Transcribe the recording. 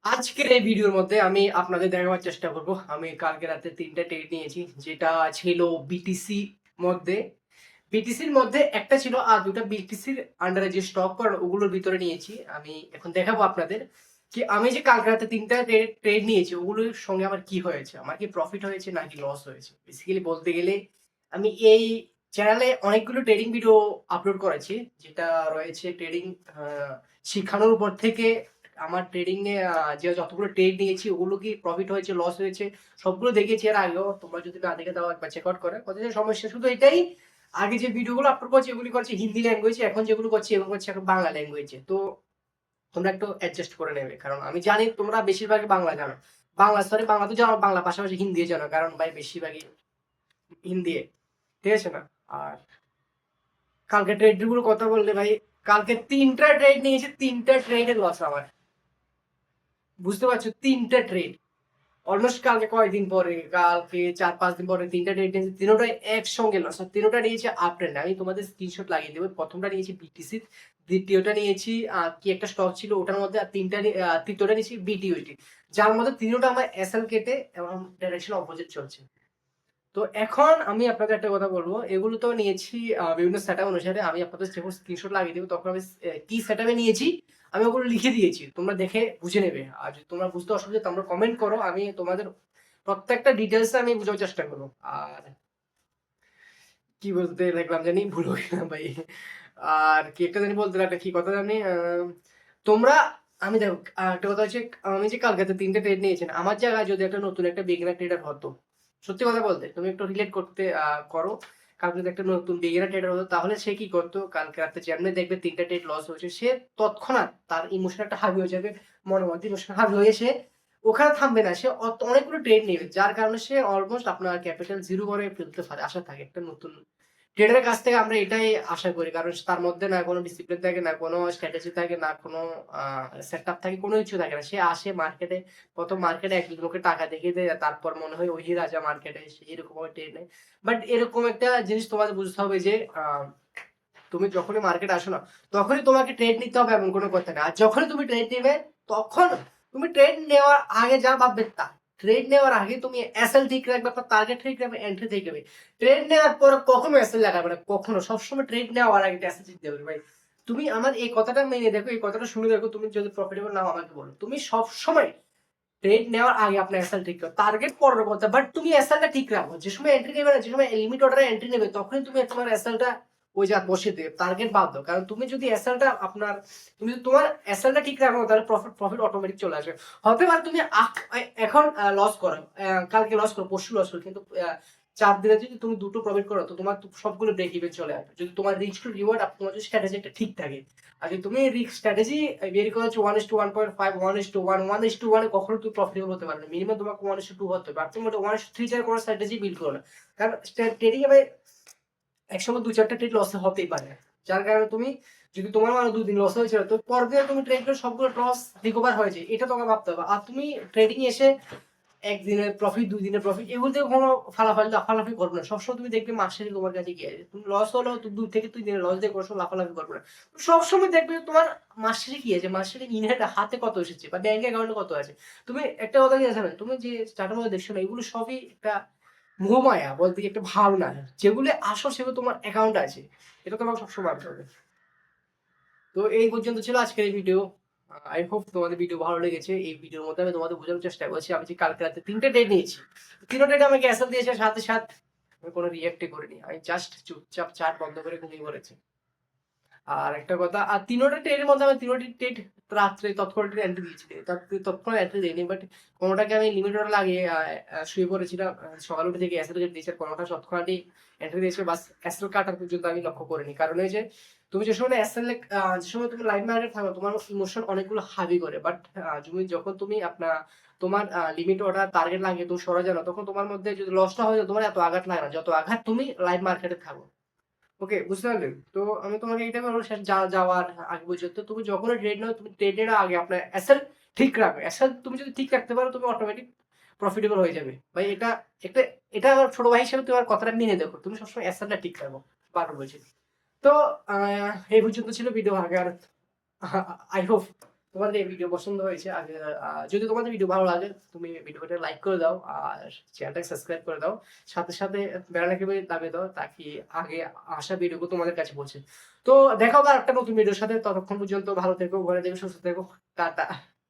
আজকের এই ভিডিওর মধ্যে আমি আপনাদের দেখাবার চেষ্টা করব আমি কালকে রাতে ৩টা ট্রেড নিয়েছি, যেটা ছিল বিটিসি মধ্যে। বিটিসির মধ্যে একটা ছিল আর দুটা বিটিসির আন্ডারে যে স্টক করার ওগুলোর ভিতরে নিয়েছি। আমি এখন দেখাবো আপনাদের কি আমি যে কালকে রাতে ৩টা ট্রেড নিয়েছি ওগুলোর সঙ্গে আমার কি হয়েছে, আমার কি প্রফিট হয়েছে নাকি লস হয়েছে। বেসিক্যালি বলতে গেলে আমি এই চ্যানেলে অনেকগুলো ট্রেডিং ভিডিও আপলোড করেছি, যেটা রয়েছে ট্রেডিং শিখানোর উপর থেকে আমার ট্রেডিং এ যে যতগুলো ট্রেড নিয়েছি ওগুলো কি প্রফিট হয়েছে লস হয়েছে সবগুলো দেখিয়েছি এর আগেও। তোমরা যদি না দেখে দাও একবার চেক আউট করে কত সমস্যা শুধু এটাই, আগে যে ভিডিওগুলো আপলোড করছি এগুলি করছি হিন্দি ল্যাঙ্গুয়েজে, এখন যেগুলো করছি এগুলো করছি এখন বাংলা ল্যাঙ্গুয়েজে। তো তোমরা একটু অ্যাডজাস্ট করে নেবে, কারণ আমি জানি তোমরা বেশিরভাগই বাংলা জানো, বাংলা তো জানো, বাংলা পাশাপাশি হিন্দিও জানো, কারণ ভাই বেশিরভাগই হিন্দি, ঠিক আছে না। আর কালকে ট্রেড গুলো কথা বললে ভাই, কালকে ৩টা ট্রেড নিয়েছি, ৩টা ট্রেডের লস আমার, বুঝতে পারছো? ৩টা ট্রেড অলমোস্ট কালকে কয়েকদিন পরে, কালকে ৪-৫ দিন পরে ৩টা ট্রেড নিয়েছি, তিনোটাই একসঙ্গে লস। আর তিনোটা নিয়েছি আপ ট্রেন্ড। আমি তোমাদের স্ক্রিনশট লাগিয়ে দেবো। প্রথমটা নিয়েছি বিটিসি, দ্বিতীয়টা নিয়েছি কি একটা স্টক ছিল ওটার মধ্যে, আর তৃতীয়টা নিয়েছি বিটিউটি, যার মধ্যে তিনোটা আমার এসএল কেটে এবং ডাইরেকশন অপোজিট চলছে। তো এখন আমি আপনাদের একটা কথা বলবো, এগুলো তো নিয়েছি বিভিন্ন সেটআপ অনুসারে। আমি আপনাদের যখন স্ক্রিনশট লাগিয়ে দেবো তখন আমি কি সেটআপে নিয়েছি আমি ওগুলো লিখে দিয়েছি, তোমরা দেখে বুঝে নেবে। আর যদি তোমরা বুঝতে অসুবিধা তোমরা কমেন্ট করো, আমি তোমাদের প্রত্যেকটা ডিটেলস আমি বোঝার চেষ্টা করবো। আর কি বলতে লাগলাম জানি, ভুল হয়ে গেলাম ভাই। আর কি একটা জানি বলতে লাগলাম, কি কথা জানি তোমরা, আমি দেখো একটা কথা হচ্ছে, আমি যে কালকে ৩টা ট্রেড নিয়েছেন, আমার জায়গায় যদি একটা নতুন একটা বিগিনার ট্রেডার হতো, সত্যি কথা বলতে তুমি একটু রিলেট করতে করো, কালকে যদি একটা নতুন বিগিনার ট্রেডার হতো তাহলে সে কি করতো, কালকে রাতে যেমনি দেখবে ৩টা ট্রেড লস হয়েছে, সে তৎক্ষণাৎ তার ইমোশন একটা হাবি হয়ে যাবে, মনের মধ্যে ইমোশন হাবি হয়ে সে ওখানে থামবে না, সে অনেকগুলো ট্রেড নেবে, যার কারণে সে অলমোস্ট আপনার ক্যাপিটাল জিরো করে ফেলতে পারে। আশা থাকে একটা নতুন ট্রেডারের কাছ থেকে আমরা এটাই আশা করি, কারণ তার মধ্যে না কোনো ডিসিপ্লিন থাকে, না কোনো স্ট্র্যাটেজি থাকে, না কোনো সেটআপ থাকে, কোনো কিছু থাকে না। সে আসে মার্কেটে, প্রথম মার্কেটে এক লোকে টাকা দেখিয়ে দেয়, তারপর মনে হয় ওই রাজা মার্কেটে, সে এরকম ট্রেড নেয়। বাট এরকম একটা জিনিস তোমাদের বুঝতে হবে যে তুমি যখনই মার্কেটে আসো না তখনই তোমাকে ট্রেড নিতে হবে এমন কোনো কথা না। আর যখনই তুমি ট্রেড নেবে তখন তুমি ট্রেড নেওয়ার আগে যা ভাববে তা, ট্রেড নেওয়ার আগে তুমি এসএল ঠিক রাখবে, আপনার টার্গেট ঠিক রাখবে, এন্ট্রি ঠিক রাখবে। ট্রেড নেওয়ার পরে কখনো এসএল লাগাবে না, কখনো, সবসময় ট্রেড নেওয়ার আগে এসএল ঠিক দেবে ভাই। তুমি আমার এই কথাটা মেনে দেখো, এই কথাটা শুনে দেখো, তুমি যদি প্রফিটেবল নাও আমাকে বলো, তুমি সবসময় ট্রেড নেওয়ার আগে আপনার এসএল ঠিক করো, টার্গেট পরের কথা, বাট তুমি এসএলটা ঠিক রাখো। যে সময় এন্ট্রি নেবে না, যে সময় লিমিট অর্ডারে এন্ট্রি নেবে, তখনই তুমি তোমার এসএলটা ওই যা বসে দেবে, টার্গেট বাদ দাও। কারণ তুমি যদি এসএলটা আপনার, তুমি যদি তোমার এসএলটা ঠিক রাখো তাহলে প্রফিট অটোমেটিক চলে আসবে। হতে পারে তুমি এখন লস করো, কালকে লস করো, পরশু লস করো, কিন্তু 4 দিনে যদি তুমি দুটো প্রফিট করো তো তোমার সবগুলো ব্রেক ইভেন চলে আসবে, যদি তোমার রিস্ক টু রিওয়ার্ড তোমার যদি স্ট্র্যাটেজি একটা ঠিক থাকে। আর যদি তুমি রিস্ক স্ট্র্যাটেজি বের করেছো 1:1.5, 1:1, 1:1 কখনো তুমি প্রফিটেবল হতে পারবে না, মিনিমাম তোমাকে 1:2 হতে হবে। আর তুমি 1:3 চার কোনো স্ট্র্যাটেজি বিল্ড করো না, কারণ ট্রেডিং এ একসঙ্গে 2-4টা ট্রেড লস হতেই পারে, যার কারণে তুমি যদি তোমার মানে 2 দিন লস হয়েছিল তো পরের দিনে তুমি ট্রেড করে সবগুলো লস রিকভার হয়ে যায়, এটা তোমাকে ভাবতে হবে। আর তুমি ট্রেডিং এসে একদিনের প্রফিট 2 দিনের প্রফিট এগুলোতে কোনো লাফালাফি করবে না। সবসময় তুমি দেখবে মাসের তোমার কাছে গিয়ে তুমি লস হলো তো 2 থেকে 3 দিনের লস দিয়ে কোনো সময় লাফালাফি করবে না। সবসময় দেখবে তোমার মাসে কি আছে, মাসে ইনহেড হাতে কত এসেছে বা ব্যাংক অ্যাকাউন্টে কত আছে। তুমি একটা কথা কি জানো, তুমি যে স্টার্টের মধ্যে দেখছো না, এগুলো সবই একটা মোহমায়া, বলতে কি একটা ভাবনা, যেগুলো আসল সেগুলো তোমার অ্যাকাউন্ট আছে, এটা তোমাকে সবসময় ভাবতে হবে। তো এই পর্যন্ত ছিল আজকের এই ভিডিও। আই হোপ তোমাদের ভিডিও ভালো লেগেছে। এই ভিডিওর মধ্যে আমি তোমাদের বোঝানোর চেষ্টা করছি আমি যে কালকে রাতে 3টা ডেট নিয়েছি, 3টা ডেট আমাকে অ্যাসেল দিয়েছে, সাথে সাথে আমি কোনো রিঅ্যাক্টই করিনি, আমি জাস্ট চুপচাপ চাট বন্ধ করে ঘুমিয়ে পড়েছি। আর একটা কথা, আর 3টা ট্রেডের মধ্যে আমি 3টি ট্রেড রাত্রে তৎক্ষণাৎ এন্ট্রি দিয়েছি, তৎক্ষণাৎ এন্ট্রি দেয়নি, বাট কোনোটাকে আমি লিমিট অর্ডার লাগিয়ে শুয়ে পড়েছিলাম, সকালে উঠে থেকে অ্যাসেল দিয়েছি, কোনোটা তৎক্ষণাৎই এন্ট্রি দিয়েছে, বাস অ্যাসেল কাটার পর্যন্ত আমি লক্ষ্য করিনি। কারণ এই যে তুমি যে সময় অ্যাসেল, যে সময় তুমি লাইভ মার্কেট থাকো তোমার ইমোশন অনেকগুলো হাবি করে, বাট তুমি যখন তুমি আপনার তোমার লিমিট অর্ডার টার্গেট লাগিয়ে তুমি সরে যাও, তখন তোমার মধ্যে যদি লসটা হয়ে যায় তোমার এত আঘাত লাগে না যত আঘাত তুমি লাইভ মার্কেটে থাকো। ওকে, বুঝতে পারলেন? তো আমি তোমাকে এইটা বলবো, শেষ যাওয়ার আগে পর্যন্ত তুমি যখনই ট্রেড নাও তুমি ট্রেডের আগে আপনার অ্যাসেট ঠিক রাখবে। অ্যাসেট তুমি যদি ঠিক রাখতে পারো তুমি অটোমেটিক প্রফিটেবল হয়ে যাবে ভাই। এটা একটা, এটা আমার ছোট ভাই হিসেবে তোমার কথাটা মেনে দেখো, তুমি সবসময় অ্যাসেটটা ঠিক রাখো, বারবার বলছি। তো এই পর্যন্ত ছিল ভিডিও আগে। আর আই হোপ তোমাদের এই ভিডিও পছন্দ হয়েছে, আগে যদি তোমাদের ভিডিও ভালো লাগে তুমি ভিডিওটা লাইক করে দাও আর চ্যানেলটাকে সাবস্ক্রাইব করে দাও, সাথে সাথে বেল আইকনটি দাবিয়ে দাও তাকি আগে আসা ভিডিওগুলো তোমাদের কাছে পৌঁছে। তো দেখা হবে আর একটা নতুন ভিডিওর সাথে, ততক্ষণ পর্যন্ত ভালো থেকো, ঘরে থেকো, সুস্থ থেকো, টাটা।